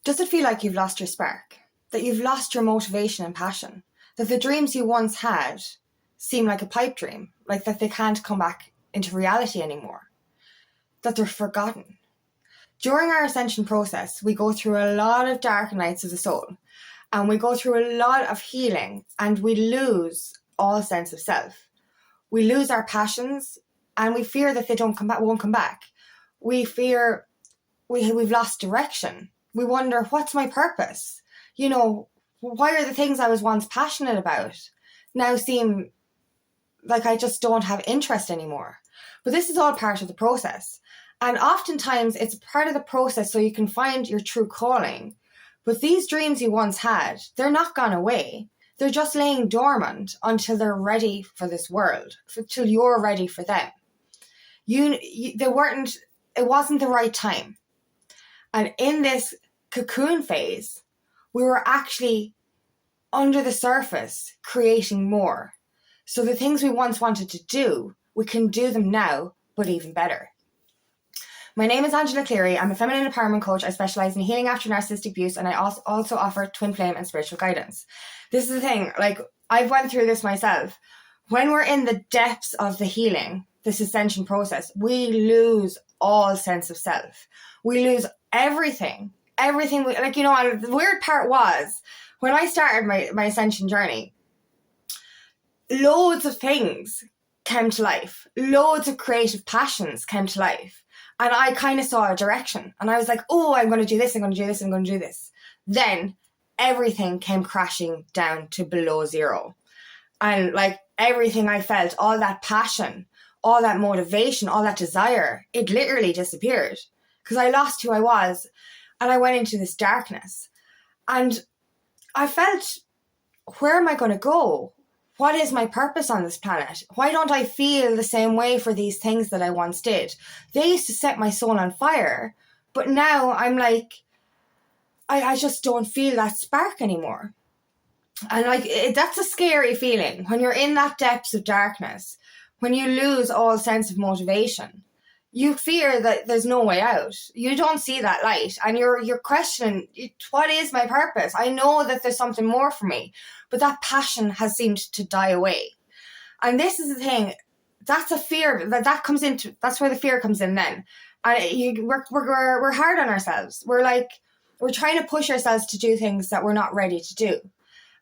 Does it feel like you've lost your spark? That you've lost your motivation and passion? That the dreams you once had seem like a pipe dream? Like that they can't come back into reality anymore? That they're forgotten? During our ascension process, we go through a lot of dark nights of the soul, and we go through a lot of healing, and we lose all sense of self. We lose our passions, and we fear that they won't come back. We fear we've lost direction. We wonder, what's my purpose? Why are the things I was once passionate about now seem like I just don't have interest anymore? But this is all part of the process. And oftentimes it's part of the process so you can find your true calling. But these dreams you once had, they're not gone away. They're just laying dormant until they're ready for this world, till you're ready for them. It wasn't the right time. And in this cocoon phase, we were actually under the surface creating more. So the things we once wanted to do, we can do them now, but even better. My name is Angela Cleary. I'm a feminine empowerment coach. I specialize in healing after narcissistic abuse, and I also offer twin flame and spiritual guidance. This is the thing, I've went through this myself. When we're in the depths of the healing, this ascension process, we lose all sense of self. We lose everything. And the weird part was, when I started my ascension journey, loads of things came to life. Loads of creative passions came to life. And I kind of saw a direction. And I was like, oh, I'm going to do this, I'm going to do this, I'm going to do this. Then everything came crashing down to below zero. And everything I felt, all that passion, all that motivation, all that desire, it literally disappeared. Because I lost who I was. And I went into this darkness. And I felt, where am I going to go? What is my purpose on this planet? Why don't I feel the same way for these things that I once did? They used to set my soul on fire, but now I'm like, I just don't feel that spark anymore. And that's a scary feeling when you're in that depths of darkness, when you lose all sense of motivation. You fear that there's no way out. You don't see that light, and you're questioning, what is my purpose? I know that there's something more for me, but that passion has seemed to die away. And this is the thing, that's a fear that comes into. That's where the fear comes in then. And we're hard on ourselves. We're trying to push ourselves to do things that we're not ready to do,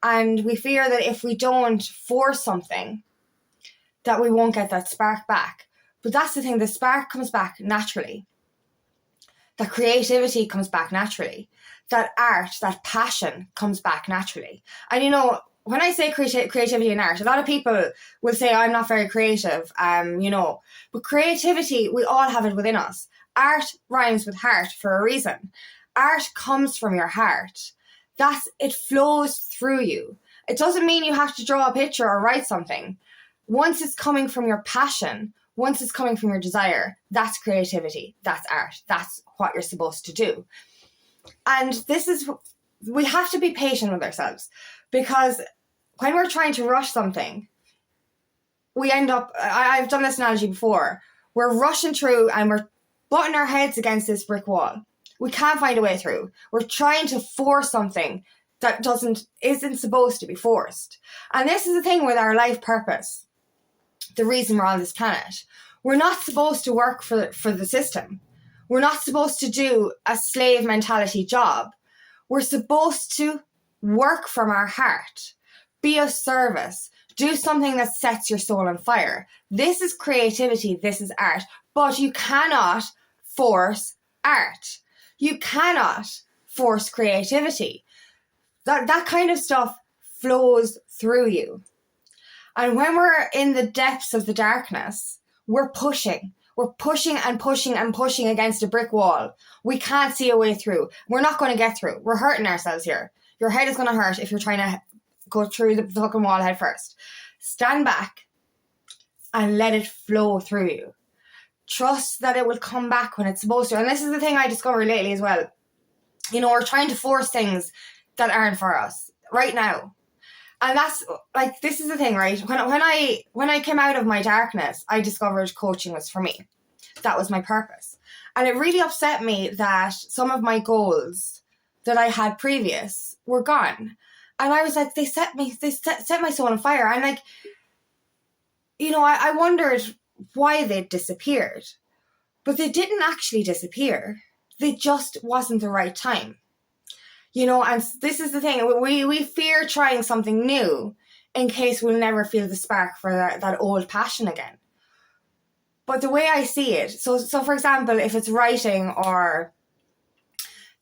and we fear that if we don't force something, that we won't get that spark back. But that's the thing, the spark comes back naturally. That creativity comes back naturally. That art, that passion comes back naturally. And when I say creativity and art, a lot of people will say I'm not very creative, but creativity, we all have it within us. Art rhymes with heart for a reason. Art comes from your heart. It flows through you. It doesn't mean you have to draw a picture or write something. Once it's coming from your passion, once it's coming from your desire, that's creativity, that's art, that's what you're supposed to do. And we have to be patient with ourselves, because when we're trying to rush something, we end up, I've done this analogy before, we're rushing through and we're butting our heads against this brick wall. We can't find a way through. We're trying to force something that isn't supposed to be forced. And this is the thing with our life purpose. The reason we're on this planet. We're not supposed to work for the system. We're not supposed to do a slave mentality job. We're supposed to work from our heart, be of service, do something that sets your soul on fire. This is creativity, this is art, but you cannot force art. You cannot force creativity. That kind of stuff flows through you. And when we're in the depths of the darkness, we're pushing and pushing and pushing against a brick wall. We can't see a way through. We're not going to get through. We're hurting ourselves here. Your head is going to hurt if you're trying to go through the fucking wall head first. Stand back and let it flow through you. Trust that it will come back when it's supposed to. And this is the thing I discovered lately as well. We're trying to force things that aren't for us right now. And that's this is the thing, right? When I came out of my darkness, I discovered coaching was for me. That was my purpose. And it really upset me that some of my goals that I had previous were gone. And I was like, they set my soul on fire. And like, you know, I wondered why they'd disappeared. But they didn't actually disappear. They just wasn't the right time. You know, and this is the thing. We fear trying something new in case we'll never feel the spark for that old passion again. But the way I see it, so for example, if it's writing or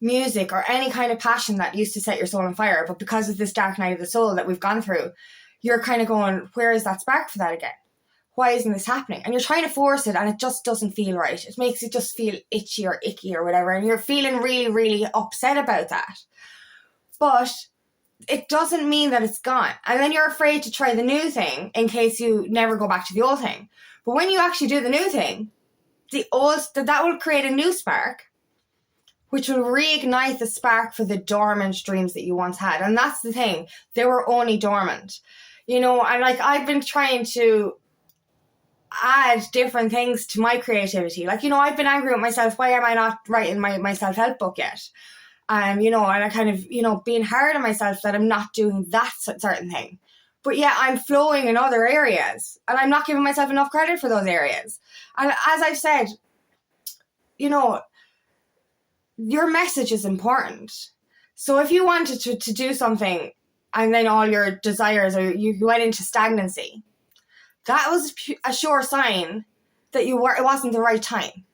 music or any kind of passion that used to set your soul on fire, but because of this dark night of the soul that we've gone through, you're kind of going, where is that spark for that again? Why isn't this happening? And you're trying to force it and it just doesn't feel right. It makes it just feel itchy or icky or whatever. And you're feeling really, really upset about that. But it doesn't mean that it's gone. And then you're afraid to try the new thing in case you never go back to the old thing. But when you actually do the new thing, that will create a new spark, which will reignite the spark for the dormant dreams that you once had. And that's the thing. They were only dormant. You know, and like I've been trying to add different things to my creativity. Like, you know, I've been angry with myself. Why am I not writing my self-help book yet? You know, and I kind of, you know, being hard on myself that I'm not doing that certain thing. But yeah, I'm flowing in other areas and I'm not giving myself enough credit for those areas. And as I've said, you know, your message is important. So if you wanted to do something and then all your desires, or you went into stagnancy, that was a sure sign that it wasn't the right time.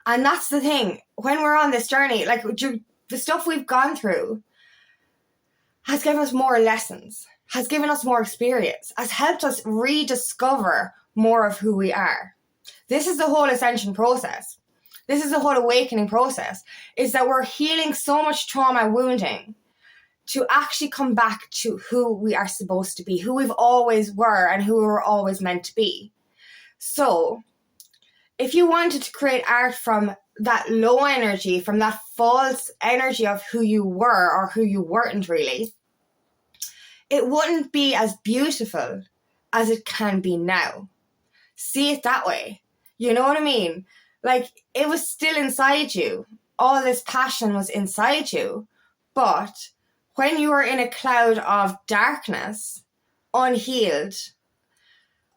And that's the thing. When we're on this journey, like the stuff we've gone through has given us more lessons, has given us more experience, has helped us rediscover more of who we are. This is the whole ascension process. This is the whole awakening process, is that we're healing so much trauma and wounding to actually come back to who we are supposed to be, who we've always were and who we were always meant to be. So if you wanted to create art from that low energy, from that false energy of who you were or who you weren't really, it wouldn't be as beautiful as it can be now. See it that way. You know what I mean? Like, it was still inside you. All this passion was inside you. But when you were in a cloud of darkness, unhealed,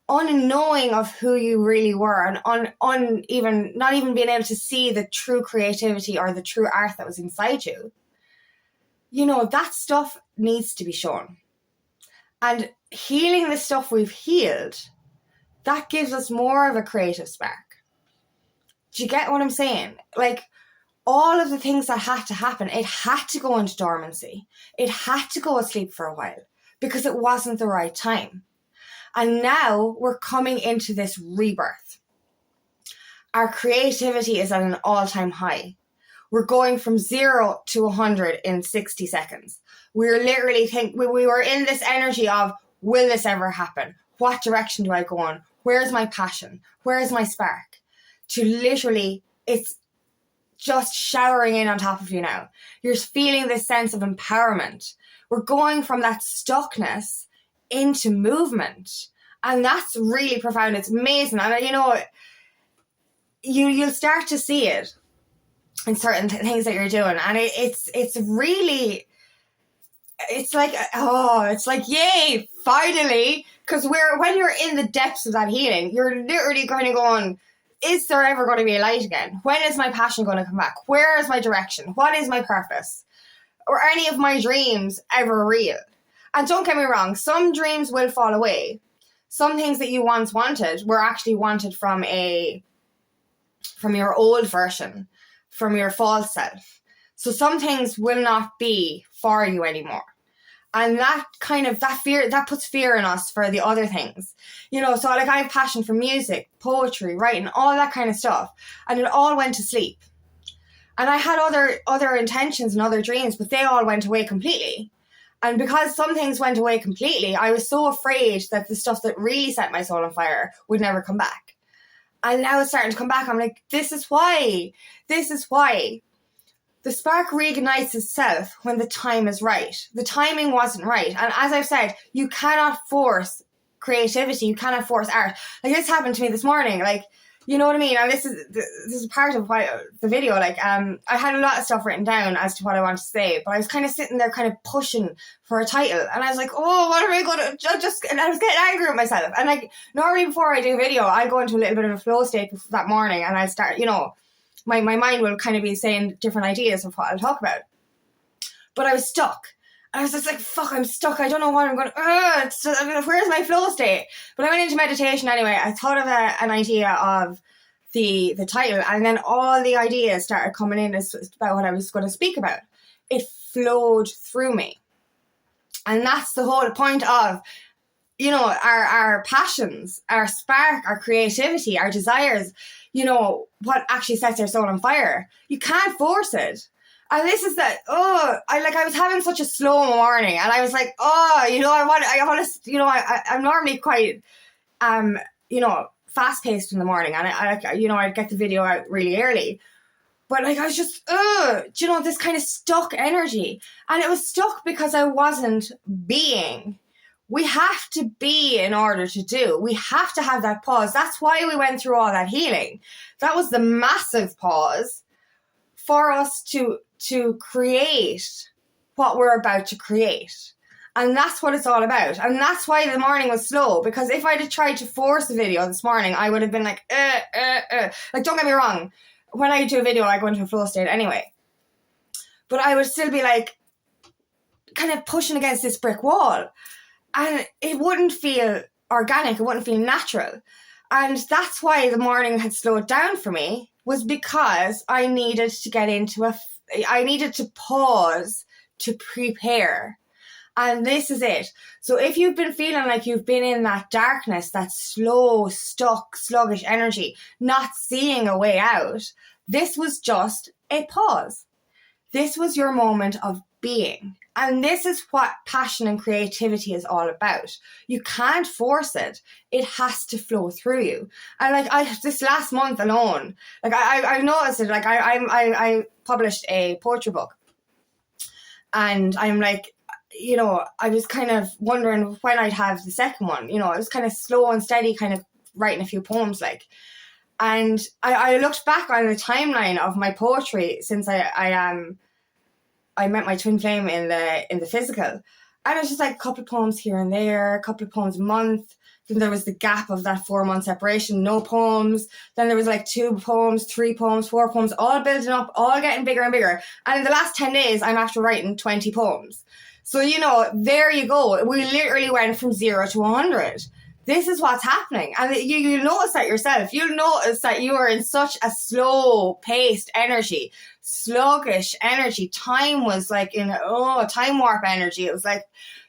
unknowing of who you really were, and not even being able to see the true creativity or the true art that was inside you, you know, that stuff needs to be shown. And healing the stuff we've healed, that gives us more of a creative spark. Do you get what I'm saying? Like, all of the things that had to happen, it had to go into dormancy. It had to go asleep for a while because it wasn't the right time. And now we're coming into this rebirth. Our creativity is at an all-time high. We're going from 0 to 100 in 60 seconds. We're literally we were in this energy of, will this ever happen? What direction do I go on? Where's my passion? Where's my spark? To literally, it's just showering in on top of you now. You're feeling this sense of empowerment. We're going from that stuckness into movement. And that's really profound. It's amazing. And you know, you'll start to see it in certain things that you're doing. And it's really, it's like, yay, finally. Because when you're in the depths of that healing, you're literally kind of going, is there ever going to be a light again? When is my passion going to come back? Where is my direction? What is my purpose? Or any of my dreams ever real? And don't get me wrong, some dreams will fall away. Some things that you once wanted were actually wanted from your old version, from your false self. So some things will not be for you anymore. And that puts fear in us for the other things. You know, so like I have passion for music, poetry, writing, all that kind of stuff. And it all went to sleep. And I had other intentions and other dreams, but they all went away completely. And because some things went away completely, I was so afraid that the stuff that really set my soul on fire would never come back. And now it's starting to come back. I'm like, this is why. The spark reignites itself when the time is right. The timing wasn't right. And as I've said, you cannot force creativity. You cannot force art. Like, this happened to me this morning. Like, You know what I mean? And this is part of why the video, like, I had a lot of stuff written down as to what I wanted to say, but I was kind of sitting there kind of pushing for a title, and I was like, oh, what am I going to, and I was getting angry with myself. And like, normally before I do a video, I go into a little bit of a flow state that morning, and I start, you know, my mind will kind of be saying different ideas of what I'll talk about. But I was stuck. I was just like, fuck, I'm stuck. I don't know what I'm going to, where's my flow state? But I went into meditation anyway. I thought of an idea of the title, and then all the ideas started coming in about what I was going to speak about. It flowed through me. And that's the whole point of, you know, our passions, our spark, our creativity, our desires, you know, what actually sets our soul on fire. You can't force it. And this is that, I was having such a slow morning, and I was like, you know, I want to, you know, I'm normally quite, you know, fast paced in the morning, and I'd get the video out really early. But like, I was just, you know, this kind of stuck energy. And it was stuck because I wasn't being. We have to be in order to do. We have to have that pause. That's why we went through all that healing. That was the massive pause for us to create what we're about to create. And that's what it's all about. And that's why the morning was slow, because if I'd have tried to force a video this morning, I would have been like, Like, don't get me wrong. When I do a video, I go into a flow state anyway. But I would still be like, kind of pushing against this brick wall. And it wouldn't feel organic. It wouldn't feel natural. And that's why the morning had slowed down for me, was because I needed to get into I needed to pause to prepare. And this is it. So if you've been feeling like you've been in that darkness, that slow, stuck, sluggish energy, not seeing a way out, this was just a pause. This was your moment of being. And this is what passion and creativity is all about. You can't force it. It has to flow through you. And like, this last month alone, like I've noticed it. Like I published a poetry book, and I'm like, you know, I was kind of wondering when I'd have the second one. You know, I was kind of slow and steady, kind of writing a few poems, like. And I looked back on the timeline of my poetry since I met my twin flame in the physical, and it was just like a couple of poems here and there, a couple of poems a month. Then there was the gap of that 4-month separation, no poems. Then there was like 2 poems, 3 poems, 4 poems, all building up, all getting bigger and bigger. And in the last 10 days, I'm after writing 20 poems. So, you know, there you go. We literally went from 0 to 100. This is what's happening. And you'll notice that yourself. You'll notice that you are in such a slow-paced energy, sluggish energy. Time was like in time warp energy. It was like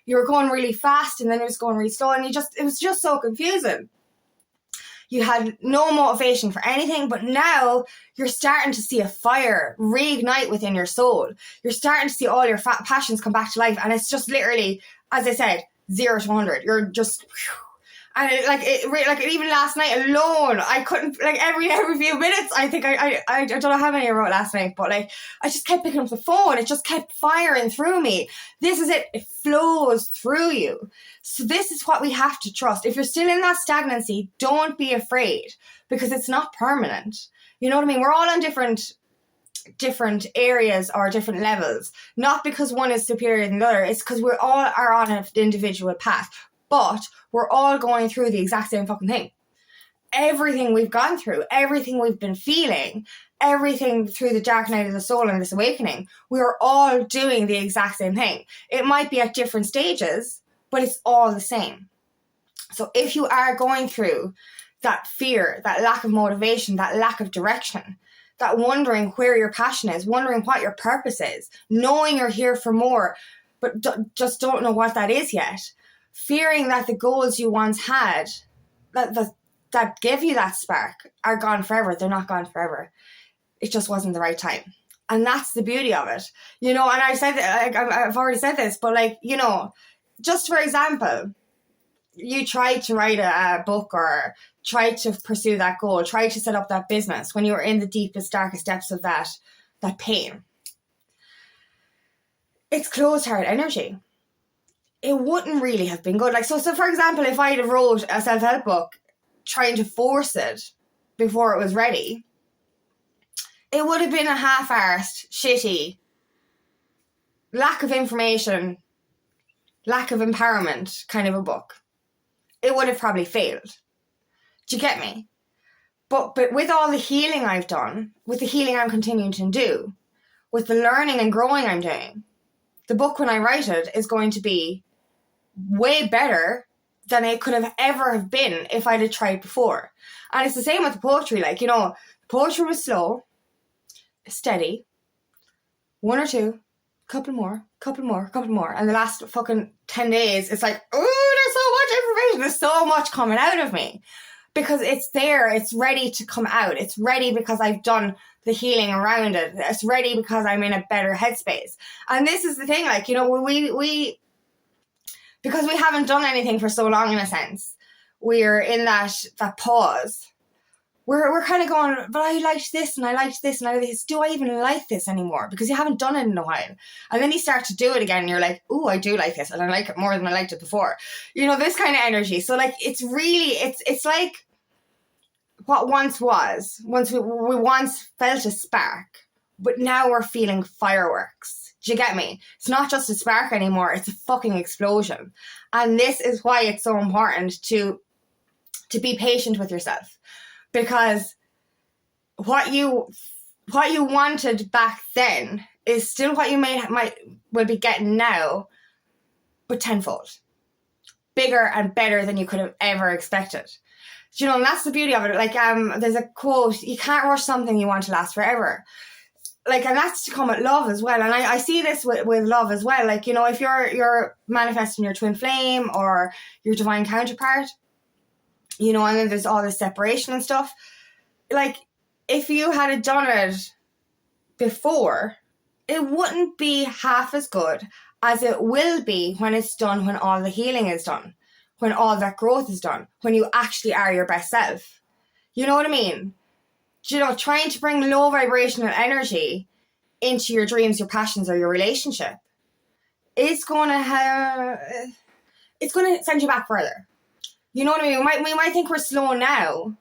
you were going really fast, and then it was going really slow, and it was just so confusing. You had no motivation for anything, but now you're starting to see a fire reignite within your soul. You're starting to see all your passions come back to life, and it's just literally, as I said, 0 to 100. You're just... And even last night alone, I couldn't, like, every few minutes, I think I don't know how many I wrote last night, but like, I just kept picking up the phone. It just kept firing through me. This is it. It flows through you. So this is what we have to trust. If you're still in that stagnancy, don't be afraid, because it's not permanent. You know what I mean? We're all on different areas or different levels, not because one is superior than the other. It's because we all are on an individual path. But we're all going through the exact same fucking thing. Everything we've gone through, everything we've been feeling, everything through the dark night of the soul and this awakening, we are all doing the exact same thing. It might be at different stages, but it's all the same. So if you are going through that fear, that lack of motivation, that lack of direction, that wondering where your passion is, wondering what your purpose is, knowing you're here for more, but just don't know what that is yet, fearing that the goals you once had that give you that spark are gone forever. They're not gone forever. It just wasn't the right time. And that's the beauty of it. You know, and I said, like, I've already said this, but like, you know, just for example, you tried to write a book or tried to pursue that goal, tried to set up that business when you were in the deepest, darkest depths of that pain. It's closed heart energy. It wouldn't really have been good. Like, so for example, if I'd have wrote a self-help book trying to force it before it was ready, it would have been a half-arsed, shitty, lack of information, lack of empowerment kind of a book. It would have probably failed. Do you get me? But with all the healing I've done, with the healing I'm continuing to do, with the learning and growing I'm doing, the book when I write it is going to be way better than it could have ever have been if I'd have tried before. And it's the same with the poetry. Like, you know, poetry was slow, steady, one or two, couple more. And the last fucking 10 days, it's like, oh, there's so much information. There's so much coming out of me. Because it's there, it's ready to come out. It's ready because I've done the healing around it. It's ready because I'm in a better headspace. And this is the thing, like, you know, we because we haven't done anything for so long in a sense, we're in that pause. We're kind of going, but I liked this and I liked this and I liked this. Do I even like this anymore? Because you haven't done it in a while. And then you start to do it again and you're like, oh, I do like this and I like it more than I liked it before. You know, this kind of energy. So like, it's really, it's like what once was. We once felt a spark, but now we're feeling fireworks. Do you get me? It's not just a spark anymore. It's a fucking explosion. And this is why it's so important to be patient with yourself. Because what you wanted back then is still what you will be getting now, but tenfold. Bigger and better than you could have ever expected. You know, and that's the beauty of it. Like, there's a quote, you can't rush something you want to last forever. Like, and that's to come with love as well. And I see this with love as well. Like, you know, if you're manifesting your twin flame or your divine counterpart, you know, and then there's all this separation and stuff. Like, if you had done it before, it wouldn't be half as good as it will be when it's done, when all the healing is done, when all that growth is done, when you actually are your best self. You know what I mean? You know, trying to bring low vibrational energy into your dreams, your passions, or your relationship, it's going to send you back further. You know what I mean? We might think we're slow now,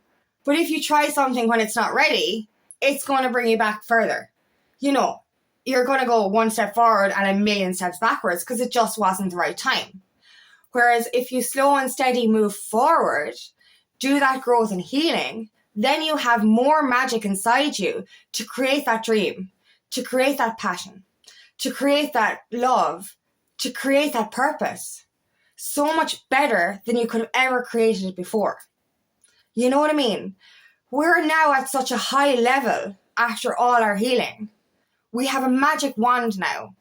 but if you try something when it's not ready, it's going to bring you back further. You know, you're going to go one step forward and a million steps backwards because it just wasn't the right time. Whereas if you slow and steady move forward, do that growth and healing, then you have more magic inside you to create that dream, to create that passion, to create that love, to create that purpose. So much better than you could have ever created it before. You know what I mean? We're now at such a high level after all our healing. We have a magic wand now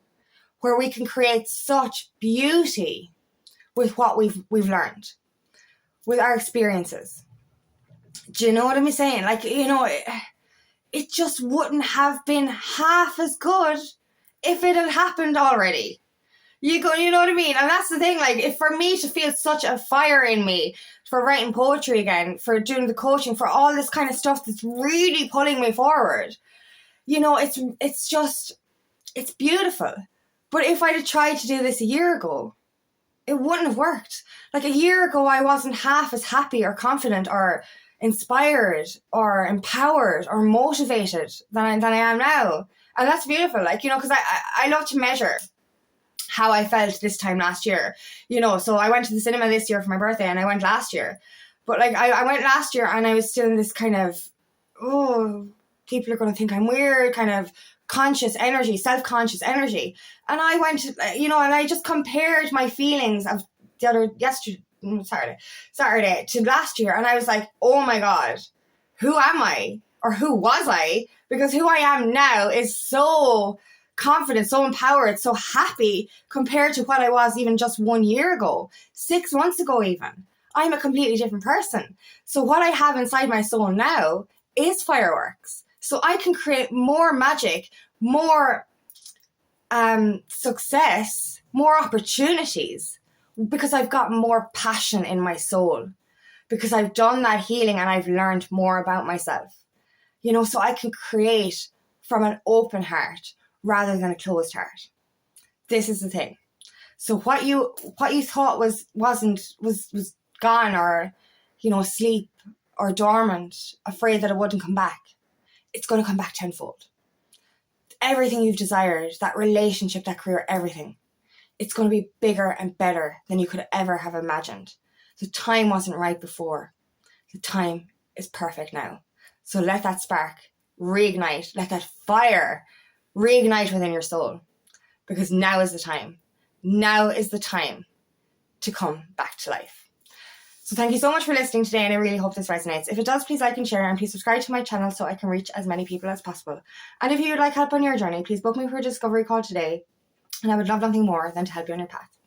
where we can create such beauty with what we've learned, with our experiences. Do you know what I'm saying? Like, you know, it just wouldn't have been half as good if it had happened already. You know what I mean? And that's the thing, like, if for me to feel such a fire in me for writing poetry again, for doing the coaching, for all this kind of stuff that's really pulling me forward, you know, it's beautiful. But if I'd have tried to do this a year ago, it wouldn't have worked. Like, a year ago, I wasn't half as happy or confident or inspired or empowered or motivated than I am now. And that's beautiful, like, you know, because I love to measure how I felt this time last year, you know. So I went to the cinema this year for my birthday and I went last year. But like, I went last year and I was still in this kind of, oh, people are going to think I'm weird, kind of conscious energy, self-conscious energy. And I went, you know, and I just compared my feelings of Saturday to last year. And I was like, oh my God, who am I? Or who was I? Because who I am now is so confident, so empowered, so happy compared to what I was even just 1 year ago, 6 months ago even. I'm a completely different person. So what I have inside my soul now is fireworks. So I can create more magic, more success, more opportunities because I've got more passion in my soul, because I've done that healing and I've learned more about myself. You know, so I can create from an open heart rather than a closed heart. This is the thing. So what you thought was gone, or, you know, sleep or dormant, afraid that it wouldn't come back, it's going to come back tenfold. Everything you've desired, that relationship, that career, everything, it's going to be bigger and better than you could ever have imagined. The time wasn't right before. The time is perfect now. So let that spark reignite, let that fire reignite within your soul, because now is the time. Now is the time to come back to life. So thank you so much for listening today, and I really hope this resonates. If it does, please like and share, and please subscribe to my channel so I can reach as many people as possible. And if you would like help on your journey, please book me for a discovery call today, and I would love nothing more than to help you on your path.